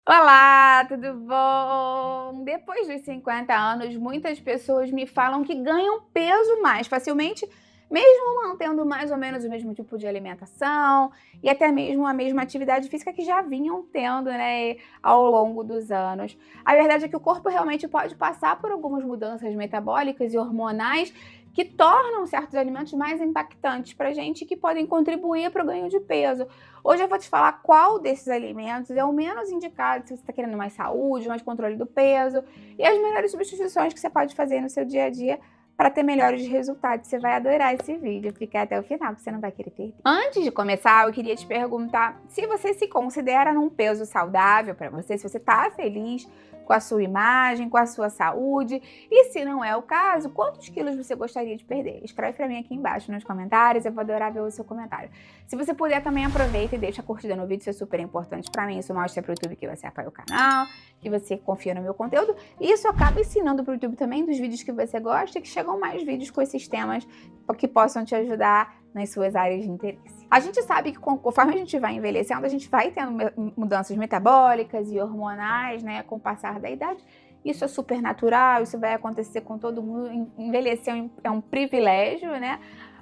Olá, tudo bom? Depois dos 50 anos, muitas pessoas me falam que ganham peso mais facilmente, mesmo mantendo mais ou menos o mesmo tipo de alimentação e até mesmo a mesma atividade física que já vinham tendo, né, ao longo dos anos. A verdade é que o corpo realmente pode passar por algumas mudanças metabólicas e hormonais que tornam certos alimentos mais impactantes para a gente e que podem contribuir para o ganho de peso. Hoje eu vou te falar qual desses alimentos é o menos indicado se você está querendo mais saúde, mais controle do peso e as melhores substituições que você pode fazer no seu dia a dia para ter melhores resultados. Você vai adorar esse vídeo, fica até o final que você não vai querer perder. Antes de começar, eu queria te perguntar se você se considera num peso saudável para você, se você está feliz com a sua imagem, com a sua saúde, e se não é o caso, quantos quilos você gostaria de perder? Escreve para mim aqui embaixo nos comentários, eu vou adorar ver o seu comentário. Se você puder, também aproveita e deixa a curtida no vídeo, isso é super importante para mim, isso mostra para o YouTube que você apoia o canal, que você confia no meu conteúdo, e isso acaba ensinando para o YouTube também dos vídeos que você gosta, que chegam mais vídeos com esses temas que possam te ajudar nas suas áreas de interesse. A gente sabe que conforme a gente vai envelhecendo, a gente vai tendo mudanças metabólicas e hormonais, né, com o passar da idade. Isso é super natural, isso vai acontecer com todo mundo. Envelhecer é um privilégio, né?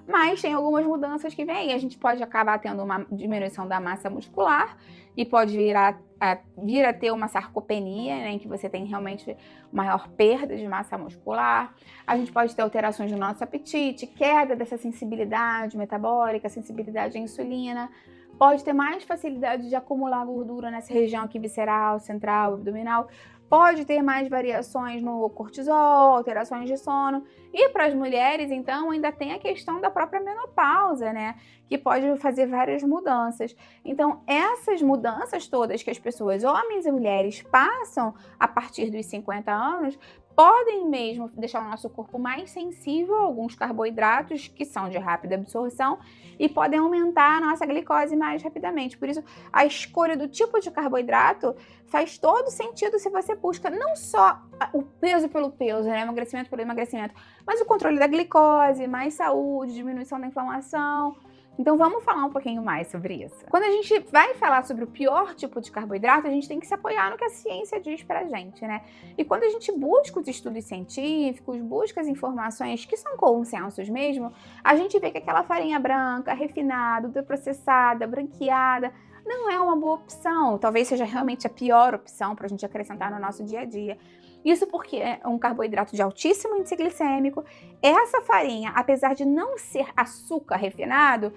Mas tem algumas mudanças que vêm. A gente pode acabar tendo uma diminuição da massa muscular e pode vir a ter uma sarcopenia, né, em que você tem realmente maior perda de massa muscular. A gente pode ter alterações no nosso apetite, queda dessa sensibilidade metabólica, sensibilidade à insulina. Pode ter mais facilidade de acumular gordura nessa região aqui visceral, central, abdominal. Pode ter mais variações no cortisol, alterações de sono. E para as mulheres, então, ainda tem a questão da própria menopausa, né? Que pode fazer várias mudanças. Então, essas mudanças todas que as pessoas, homens e mulheres, passam a partir dos 50 anos, podem mesmo deixar o nosso corpo mais sensível a alguns carboidratos que são de rápida absorção e podem aumentar a nossa glicose mais rapidamente. Por isso, a escolha do tipo de carboidrato faz todo sentido se você busca não só o peso pelo peso, né, emagrecimento pelo emagrecimento, mas o controle da glicose, mais saúde, diminuição da inflamação. Então vamos falar um pouquinho mais sobre isso. Quando a gente vai falar sobre o pior tipo de carboidrato, a gente tem que se apoiar no que a ciência diz pra gente, né? E quando a gente busca os estudos científicos, busca as informações que são consensos mesmo, a gente vê que aquela farinha branca, refinada, ultraprocessada, branqueada, não é uma boa opção. Talvez seja realmente a pior opção pra gente acrescentar no nosso dia a dia. Isso porque é um carboidrato de altíssimo índice glicêmico. Essa farinha, apesar de não ser açúcar refinado,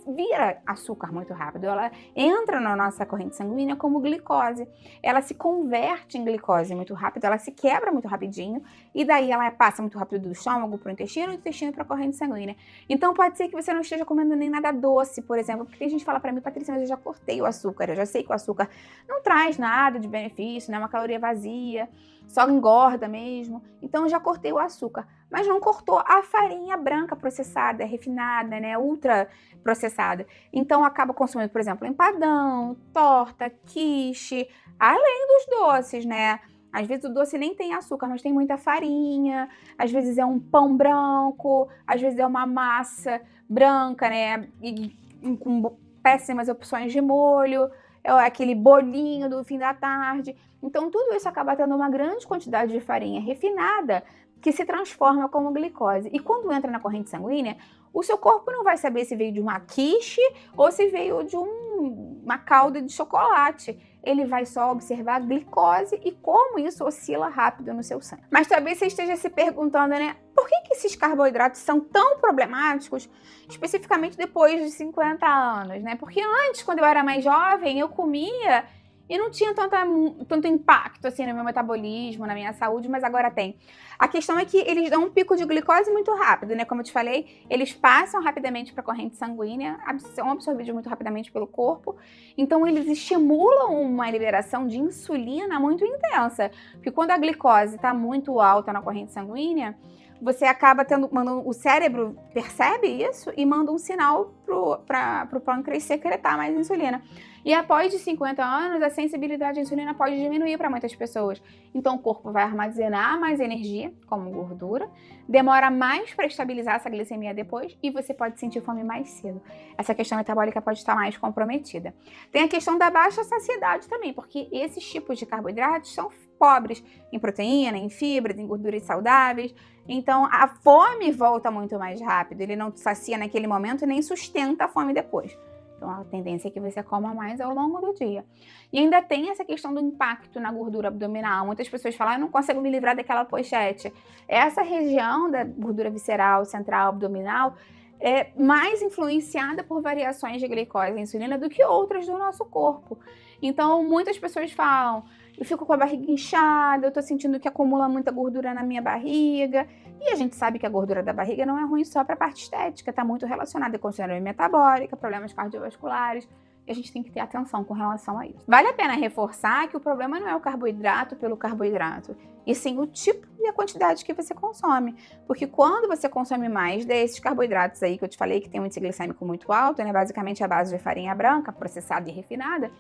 vira açúcar muito rápido. Ela entra na nossa corrente sanguínea como glicose. Ela se converte em glicose muito rápido, ela se quebra muito rapidinho e daí ela passa muito rápido do estômago para o intestino e do intestino para a corrente sanguínea. Então pode ser que você não esteja comendo nem nada doce, por exemplo, porque tem gente que fala para mim, Patrícia, mas eu já cortei o açúcar, eu já sei que o açúcar não traz nada de benefício, né? É uma caloria vazia, só engorda mesmo. Então eu já cortei o açúcar, mas não cortou a farinha branca processada, refinada, né? Ultra processada. Então acaba consumindo, por exemplo, empadão, torta, quiche, além dos doces, né? Às vezes o doce nem tem açúcar, mas tem muita farinha, às vezes é um pão branco, às vezes é uma massa branca, né? E com péssimas opções de molho, é aquele bolinho do fim da tarde. Então tudo isso acaba tendo uma grande quantidade de farinha refinada que se transforma como glicose. E quando entra na corrente sanguínea, o seu corpo não vai saber se veio de uma quiche ou se veio de uma calda de chocolate. Ele vai só observar a glicose e como isso oscila rápido no seu sangue. Mas talvez você esteja se perguntando, né? Por que esses carboidratos são tão problemáticos, especificamente depois de 50 anos, né? Porque antes, quando eu era mais jovem, eu comia e não tinha tanto impacto assim no meu metabolismo, na minha saúde, mas agora tem. A questão é que eles dão um pico de glicose muito rápido, né? Como eu te falei, eles passam rapidamente para a corrente sanguínea, são absorvidos muito rapidamente pelo corpo. Então, eles estimulam uma liberação de insulina muito intensa. Porque quando a glicose está muito alta na corrente sanguínea, você acaba o cérebro percebe isso e manda um sinal pro pâncreas secretar mais insulina. E após de 50 anos, a sensibilidade à insulina pode diminuir para muitas pessoas. Então o corpo vai armazenar mais energia, como gordura, demora mais para estabilizar essa glicemia depois e você pode sentir fome mais cedo. Essa questão metabólica pode estar mais comprometida. Tem a questão da baixa saciedade também, porque esses tipos de carboidratos são pobres em proteína, em fibras, em gorduras saudáveis. Então a fome volta muito mais rápido, ele não sacia naquele momento e nem sustenta a fome depois. Então a tendência é que você coma mais ao longo do dia. E ainda tem essa questão do impacto na gordura abdominal. Muitas pessoas falam, eu não consigo me livrar daquela pochete. Essa região da gordura visceral, central, abdominal, é mais influenciada por variações de glicose e insulina do que outras do nosso corpo. Então muitas pessoas falam, eu fico com a barriga inchada, eu tô sentindo que acumula muita gordura na minha barriga. E a gente sabe que a gordura da barriga não é ruim só para a parte estética, tá muito relacionada com síndrome metabólica, problemas cardiovasculares. E a gente tem que ter atenção com relação a isso. Vale a pena reforçar que o problema não é o carboidrato pelo carboidrato, e sim o tipo e a quantidade que você consome. Porque quando você consome mais desses carboidratos aí que eu te falei que tem um índice glicêmico muito alto, né, basicamente a base de farinha branca, processada e refinada,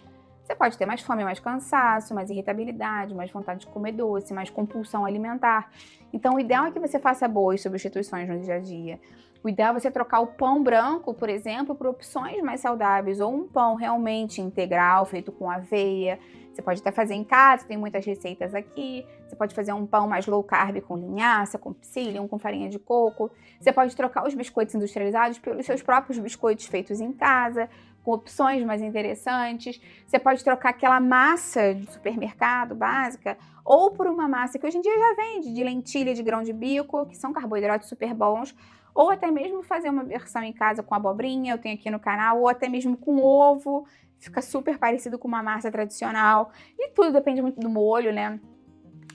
você pode ter mais fome, mais cansaço, mais irritabilidade, mais vontade de comer doce, mais compulsão alimentar. Então o ideal é que você faça boas substituições no dia a dia. O ideal é você trocar o pão branco, por exemplo, por opções mais saudáveis, ou um pão realmente integral, feito com aveia. Você pode até fazer em casa, tem muitas receitas aqui. Você pode fazer um pão mais low carb com linhaça, com psyllium, com farinha de coco. Você pode trocar os biscoitos industrializados pelos seus próprios biscoitos feitos em casa, com opções mais interessantes. Você pode trocar aquela massa de supermercado básica ou por uma massa que hoje em dia já vende, de lentilha, de grão de bico, que são carboidratos super bons, ou até mesmo fazer uma versão em casa com abobrinha, eu tenho aqui no canal, ou até mesmo com ovo, fica super parecido com uma massa tradicional. E tudo depende muito do molho, né?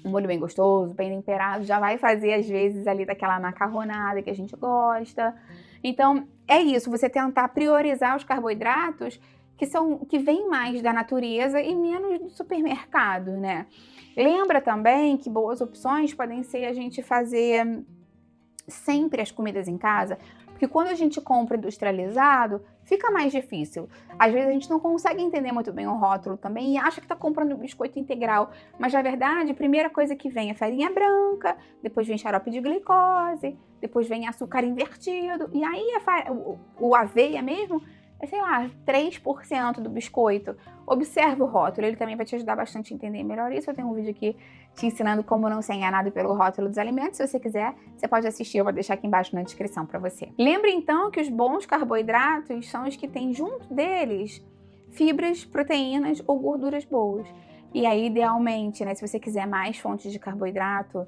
Um molho bem gostoso, bem temperado, já vai fazer às vezes ali daquela macarronada que a gente gosta. Então é isso, você tentar priorizar os carboidratos que vêm mais da natureza e menos do supermercado, né? Lembra também que boas opções podem ser a gente fazer sempre as comidas em casa, porque quando a gente compra industrializado, fica mais difícil. Às vezes a gente não consegue entender muito bem o rótulo também e acha que está comprando biscoito integral, mas na verdade a primeira coisa que vem é farinha branca, depois vem xarope de glicose, depois vem açúcar invertido, e aí o aveia mesmo é, sei lá, 3% do biscoito. Observa o rótulo, ele também vai te ajudar bastante a entender melhor isso. Eu tenho um vídeo aqui te ensinando como não ser enganado pelo rótulo dos alimentos. Se você quiser, você pode assistir, eu vou deixar aqui embaixo na descrição para você. Lembre então que os bons carboidratos são os que têm junto deles fibras, proteínas ou gorduras boas. E aí, idealmente, né, se você quiser mais fontes de carboidrato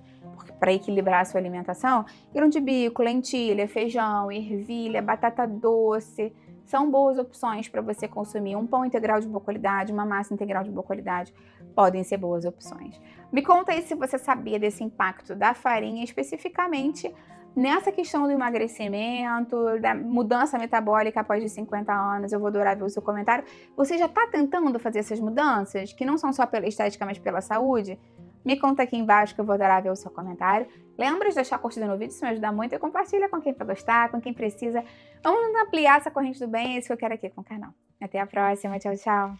para equilibrar a sua alimentação, grão de bico, lentilha, feijão, ervilha, batata doce, são boas opções para você consumir. Um pão integral de boa qualidade, uma massa integral de boa qualidade, podem ser boas opções. Me conta aí se você sabia desse impacto da farinha, especificamente nessa questão do emagrecimento, da mudança metabólica após de 50 anos. Eu vou adorar ver o seu comentário. Você já está tentando fazer essas mudanças, que não são só pela estética, mas pela saúde? Me conta aqui embaixo que eu vou adorar ver o seu comentário. Lembra de deixar curtida no vídeo, isso me ajuda muito, e compartilha com quem vai gostar, com quem precisa. Vamos ampliar essa corrente do bem, é isso que eu quero aqui com o canal. Até a próxima, tchau, tchau!